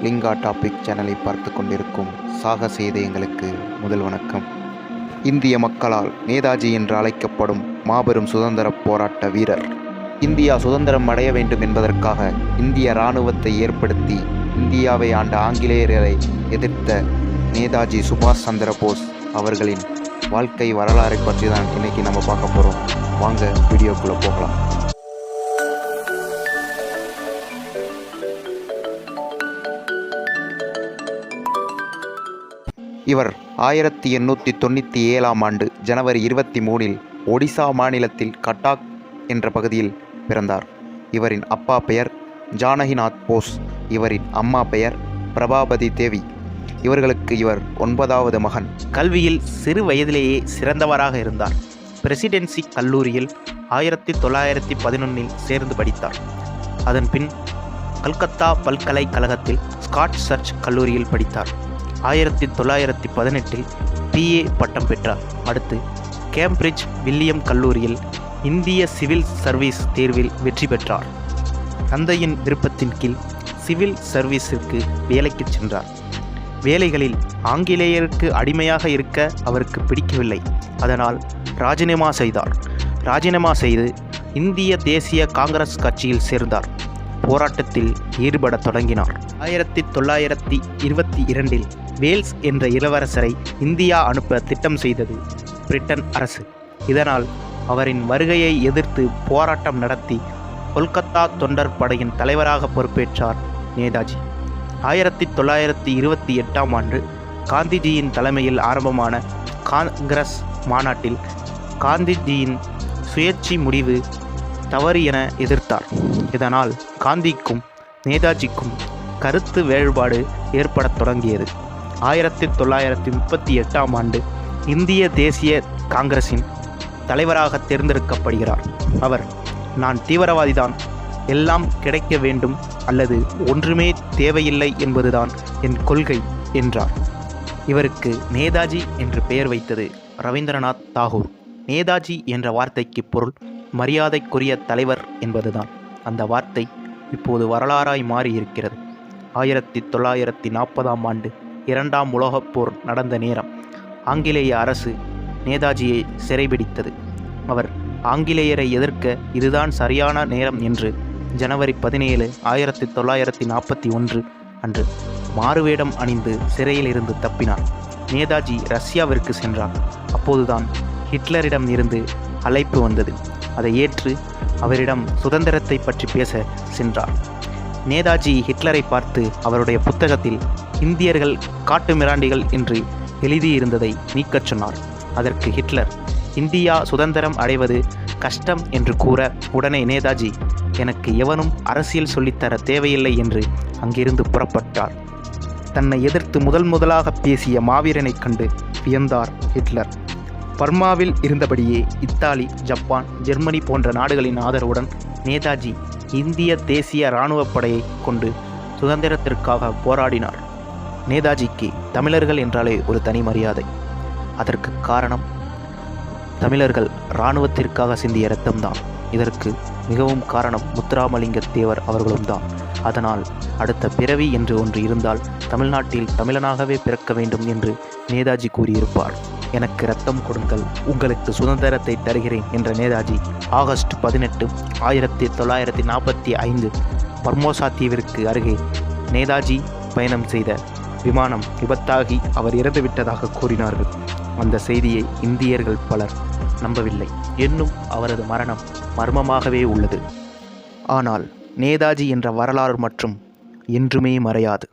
Lingaa topic சேனலை பார்த்து கொண்டிருக்கும் சாகச இதயங்களுக்கு முதல் வணக்கம். இந்திய மக்களால் நேதாஜி என்று அழைக்கப்படும் மாபெரும் சுதந்திர போராட்ட வீரர். இந்தியா சுதந்திரம் அடைய வேண்டும் என்பதற்காக இந்திய இராணுவத்தை ஏற்படுத்தி இந்தியாவை ஆண்ட ஆங்கிலேயர்களை எதிர்த்த நேதாஜி சுபாஷ் சந்திர போஸ் அவர்களின் வாழ்க்கை வரலாறை பற்றி தான் இன்னைக்கு நம்ம பார்க்க போகிறோம். வாங்க வீடியோக்குள்ளே போகலாம். இவர் 1897ஆம் ஆண்டு ஜனவரி 23 ஒடிசா மாநிலத்தில் கட்டாக் என்ற பகுதியில் பிறந்தார். இவரின் அப்பா பெயர் ஜானகிநாத் போஸ், இவரின் அம்மா பெயர் பிரபாபதி தேவி. இவர்களுக்கு இவர் 9வது மகன். கல்வியில் சிறு வயதிலேயே சிறந்தவராக இருந்தார். பிரசிடென்சி கல்லூரியில் 1911 சேர்ந்து படித்தார். அதன் பின் கல்கத்தா பல்கலைக்கழகத்தில் ஸ்காட் சர்ச் கல்லூரியில் படித்தார். 1918 பிஏ பட்டம் பெற்றார். அடுத்து கேம்பிரிட்ஜ் வில்லியம் கல்லூரியில் இந்திய சிவில் சர்வீஸ் தேர்வில் வெற்றி பெற்றார். தந்தையின் விருப்பத்தின் கீழ் சிவில் சர்வீஸிற்கு வேலைக்கு சென்றார். வேலைகளில் ஆங்கிலேயருக்கு அடிமையாக இருக்க அவருக்கு பிடிக்கவில்லை. அதனால் ராஜினாமா செய்தார். ராஜினாமா செய்து இந்திய தேசிய காங்கிரஸ் கட்சியில் சேர்ந்தார். போராட்டத்தில் ஈடுபட தொடங்கினார். 1922 வேல்ஸ் என்ற இளவரசரை இந்தியா அனுப்ப திட்டம் செய்தது பிரிட்டன் அரசு. இதனால் அவரின் வருகையை எதிர்த்து போராட்டம் நடத்தி கொல்கத்தா தொண்டர் படையின் தலைவராக பொறுப்பேற்றார் நேதாஜி. 1928ஆம் ஆண்டு காந்திஜியின் தலைமையில் ஆரம்பமான காங்கிரஸ் மாநாட்டில் காந்திஜியின் சுயேட்சை முடிவு தவறு என எதிர்த்தார். இதனால் காந்திக்கும் நேதாஜிக்கும் கருத்து வேறுபாடு ஏற்படத் தொடங்கியது. 1938ஆம் ஆண்டு இந்திய தேசிய காங்கிரஸின் தலைவராக தேர்ந்தெடுக்கப்படுகிறார். அவர், நான் தீவிரவாதிதான், எல்லாம் கிடைக்க வேண்டும் அல்லது ஒன்றுமே தேவையில்லை என்பதுதான் என் கொள்கை என்றார். இவருக்கு நேதாஜி என்று பெயர் வைத்தது ரவீந்திரநாத் தாகூர். நேதாஜி என்ற வார்த்தைக்கு பொருள் மரியாதைக்குரிய தலைவர் என்பதுதான். அந்த வார்த்தை இப்போது வரலாறாய் மாறியிருக்கிறது. 1940ஆம் ஆண்டு 2ஆம் உலகப் போர் நடந்த நேரம் ஆங்கிலேய அரசு நேதாஜியை சிறைபிடித்தது. அவர் ஆங்கிலேயரை எதிர்க்க இதுதான் சரியான நேரம் என்று ஜனவரி 17, 1941 அன்று மாறுவேடம் அணிந்து சிறையில் இருந்து தப்பினார். நேதாஜி ரஷ்யாவிற்கு சென்றார். அப்போதுதான் ஹிட்லரிடம் இருந்து அழைப்பு வந்தது. அதை ஏற்று அவரிடம் சுதந்திரத்தை பற்றி பேச சென்றார். நேதாஜி ஹிட்லரை பார்த்து அவருடைய புத்தகத்தில் இந்தியர்கள் காட்டு மிராண்டிகள் என்று எழுதியிருந்ததை நீக்கச் சொன்னார். அதற்கு ஹிட்லர் இந்தியா சுதந்திரம் அடைவது கஷ்டம் என்று கூற, உடனே நேதாஜி, எனக்கு எவனும் அரசியல் சொல்லித்தர தேவையில்லை என்று அங்கிருந்து புறப்பட்டார். தன்னை எதிர்த்து முதலாக பேசிய மாவீரனை கண்டு வியந்தார் ஹிட்லர். பர்மாவில் இருந்தபடியே இத்தாலி, ஜப்பான், ஜெர்மனி போன்ற நாடுகளின் ஆதரவுடன் நேதாஜி இந்திய தேசிய இராணுவப் படையை கொண்டு சுதந்திரத்திற்காக போராடினார். நேதாஜிக்கு தமிழர்கள் என்றாலே ஒரு தனி மரியாதை. அதற்கு காரணம் தமிழர்கள் இராணுவத்திற்காக சிந்திய இரத்தம்தான். இதற்கு மிகவும் காரணம் முத்துராமலிங்க தேவர் அவர்களும் தான். அதனால் அடுத்த பிறவி என்று ஒன்று இருந்தால் தமிழ்நாட்டில் தமிழனாகவே பிறக்க வேண்டும் என்று நேதாஜி கூறியிருப்பார். எனக்கு இரத்தம் கொடுங்கள், உங்களுக்கு சுதந்திரத்தை தருகிறேன் என்ற நேதாஜி ஆகஸ்ட் 18, 1945 பர்மோசா தீவிற்கு அருகே நேதாஜி பயணம் செய்த விமானம் விபத்தாகி அவர் இறந்துவிட்டதாக கூறினார்கள். அந்த செய்தியை இந்தியர்கள் பலர் நம்பவில்லை. இன்னும் அவரது மரணம் மர்மமாகவே உள்ளது. ஆனால் நேதாஜி என்ற வரலாறு மற்றும் என்றுமே மறையாது.